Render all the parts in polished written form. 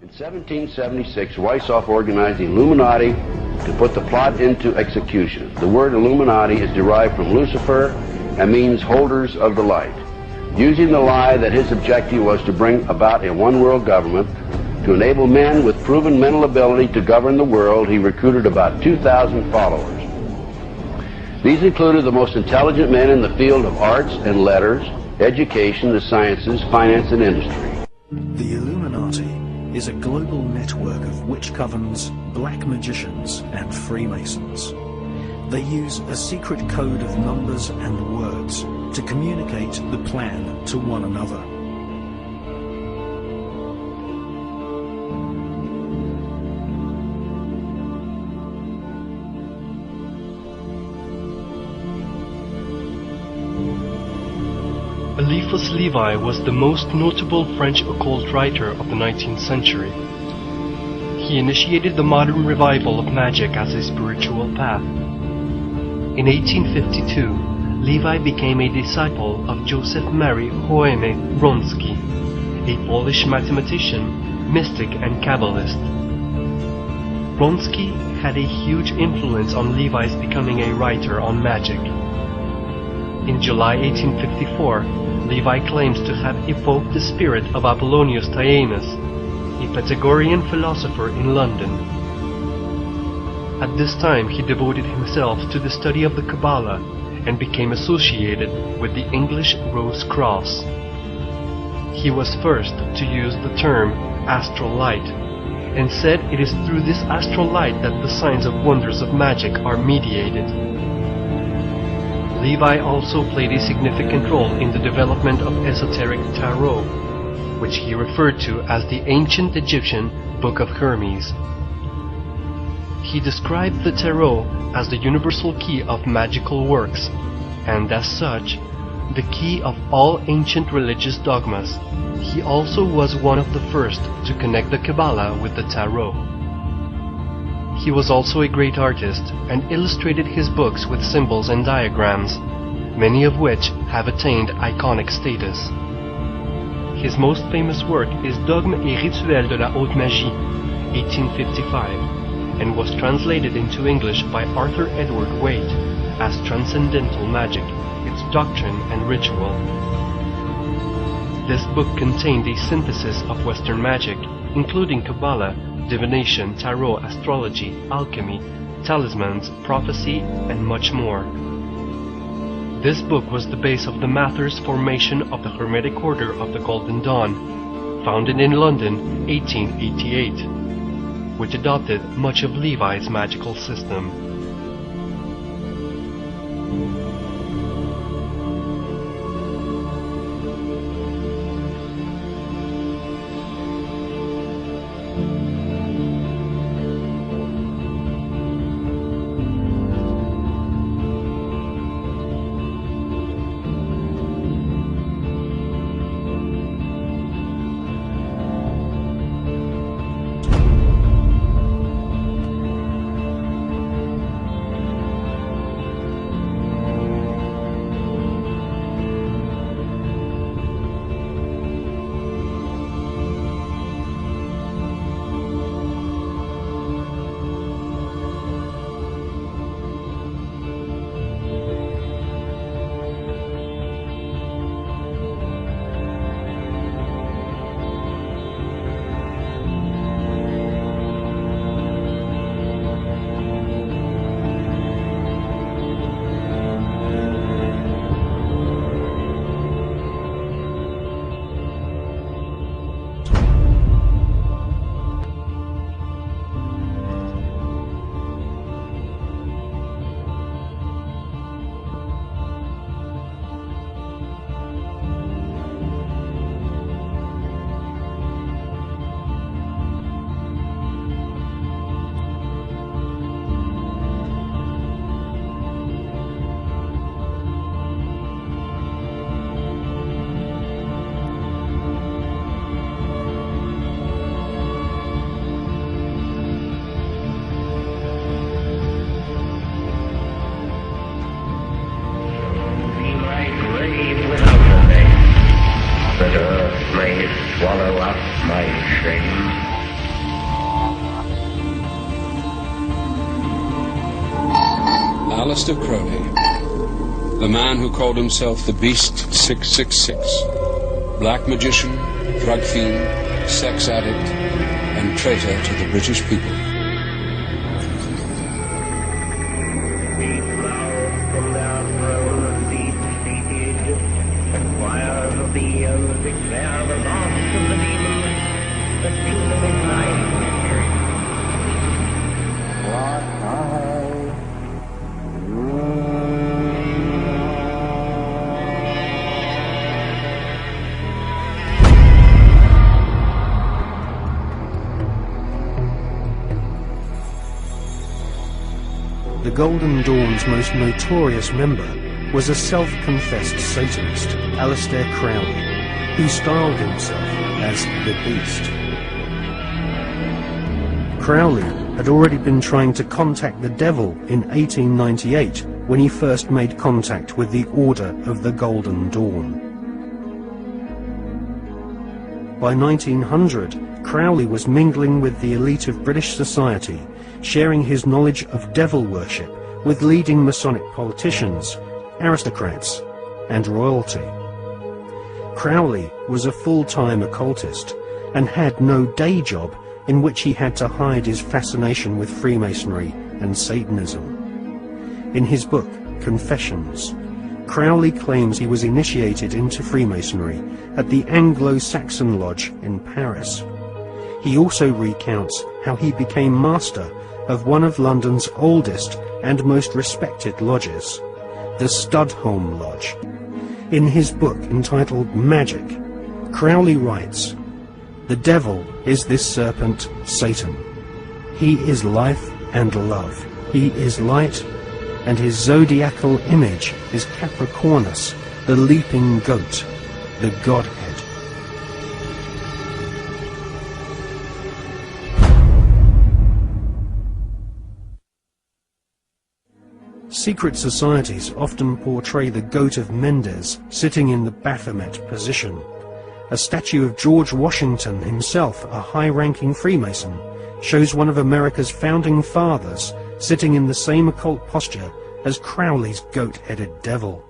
In 1776, Weishaupt organized the Illuminati to put the plot into execution. The word Illuminati is derived from Lucifer and means holders of the light. Using the lie that his objective was to bring about a one-world government, to enable men with proven mental ability to govern the world, he recruited about 2,000 followers. These included the most intelligent men in the field of arts and letters, education, the sciences, finance, and industry. The Illuminati is a global network of witch covens, black magicians, and Freemasons. They use a secret code of numbers and words to communicate the plan to one another. Eliphas Levi was the most notable French occult writer of the 19th century. He initiated the modern revival of magic as a spiritual path. In 1852, Levi became a disciple of Joseph Mary Hoeme Wronski, a Polish mathematician, mystic, and Kabbalist. Wronski had a huge influence on Levi's becoming a writer on magic. In July 1854, Levi claims to have evoked the spirit of Apollonius Tianus, a Pythagorean philosopher in London. At this time he devoted himself to the study of the Kabbalah and became associated with the English Rose Cross. He was first to use the term astral light, and said it is through this astral light that the signs of wonders of magic are mediated. Levi also played a significant role in the development of esoteric tarot, which he referred to as the ancient Egyptian Book of Hermes. He described the tarot as the universal key of magical works, and as such, the key of all ancient religious dogmas. He also was one of the first to connect the Kabbalah with the tarot. He was also a great artist and illustrated his books with symbols and diagrams, many of which have attained iconic status. His most famous work is Dogmes et Rituels de la Haute Magie, 1855, and was translated into English by Arthur Edward Waite as Transcendental Magic, its Doctrine and Ritual. This book contained a synthesis of Western magic, including Kabbalah, divination, tarot, astrology, alchemy, talismans, prophecy, and much more. This book was the base of the Mathers formation of the Hermetic Order of the Golden Dawn, founded in London 1888, which adopted much of Levi's magical system. That earth may swallow up my shame. Aleister Crowley, the man who called himself the Beast 666, black magician, drug fiend, sex addict, and traitor to the British people. The Golden Dawn's most notorious member was a self-confessed Satanist, Aleister Crowley, who styled himself as the Beast. Crowley had already been trying to contact the devil in 1898 when he first made contact with the Order of the Golden Dawn. By 1900, Crowley was mingling with the elite of British society, sharing his knowledge of devil worship with leading Masonic politicians, aristocrats, and royalty. Crowley was a full-time occultist and had no day job in which he had to hide his fascination with Freemasonry and Satanism. In his book, Confessions, Crowley claims he was initiated into Freemasonry at the Anglo-Saxon Lodge in Paris. He also recounts how he became master of one of London's oldest and most respected lodges, the Studholme Lodge. In his book entitled Magic, Crowley writes, "The devil is this serpent, Satan. He is life and love. He is light, and his zodiacal image is Capricornus, the leaping goat, the Godhead." Secret societies often portray the Goat of Mendes sitting in the Baphomet position. A statue of George Washington himself, a high-ranking Freemason, shows one of America's founding fathers sitting in the same occult posture as Crowley's goat-headed devil.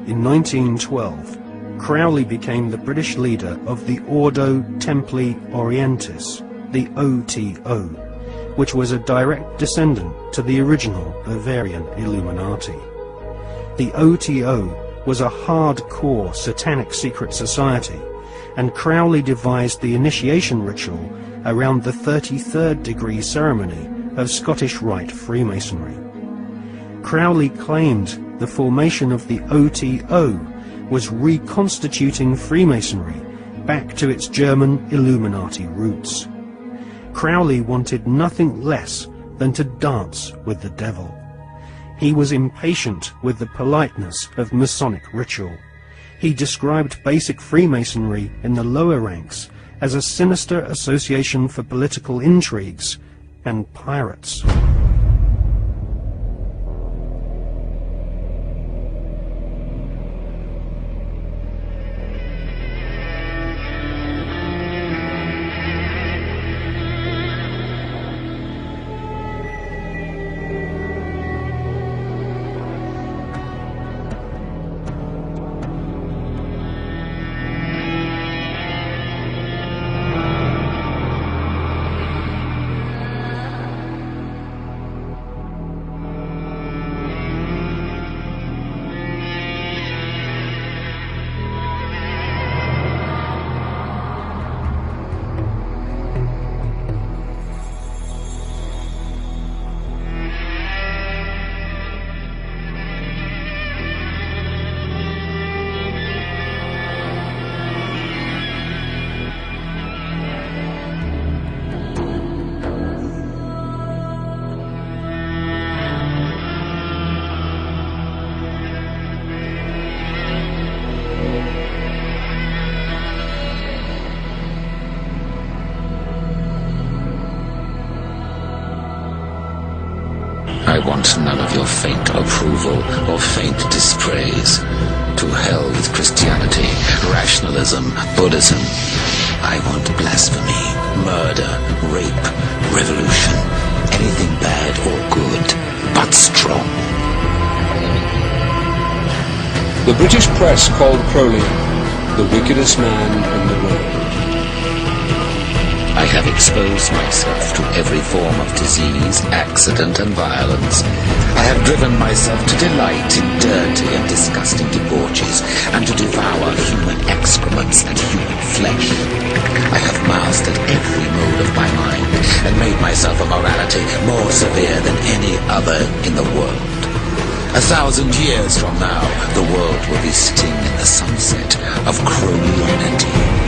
In 1912, Crowley became the British leader of the Ordo Templi Orientis, the OTO, which was a direct descendant to the original Bavarian Illuminati. The OTO was a hardcore satanic secret society, and Crowley devised the initiation ritual around the 33rd degree ceremony of Scottish Rite Freemasonry. Crowley claimed the formation of the OTO was reconstituting Freemasonry back to its German Illuminati roots. Crowley wanted nothing less than to dance with the devil. He was impatient with the politeness of Masonic ritual. He described basic Freemasonry in the lower ranks as a sinister association for political intrigues and pirates. I want none of your faint approval or faint dispraise. To hell with Christianity, rationalism, Buddhism. I want blasphemy, murder, rape, revolution. Anything bad or good, but strong. The British press called Crowley the wickedest man in the world. I have exposed myself to every form of disease, accident and violence. I have driven myself to delight in dirty and disgusting debauches and to devour human excrements and human flesh. I have mastered every mode of my mind and made myself a morality more severe than any other in the world. 1,000 years from now, the world will be sitting in the sunset of Crowleyanity.